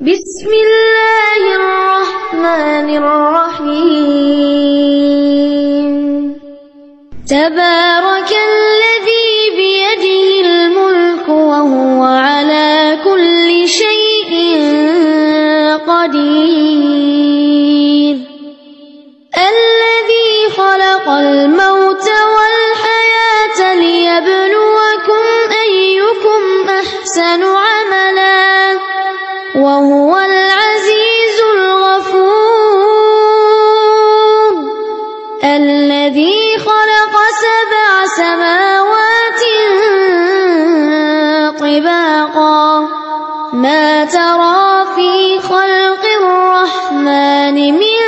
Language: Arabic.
بسم الله الرحمن الرحيم تبارك الذي بيده الملك وهو على كل شيء قدير الذي خلق الموت والحياة ليبلوكم أيكم أحسن عملا وهو العزيز الغفور الذي خلق 7 سماوات طباقا ما ترى في خلق الرحمن من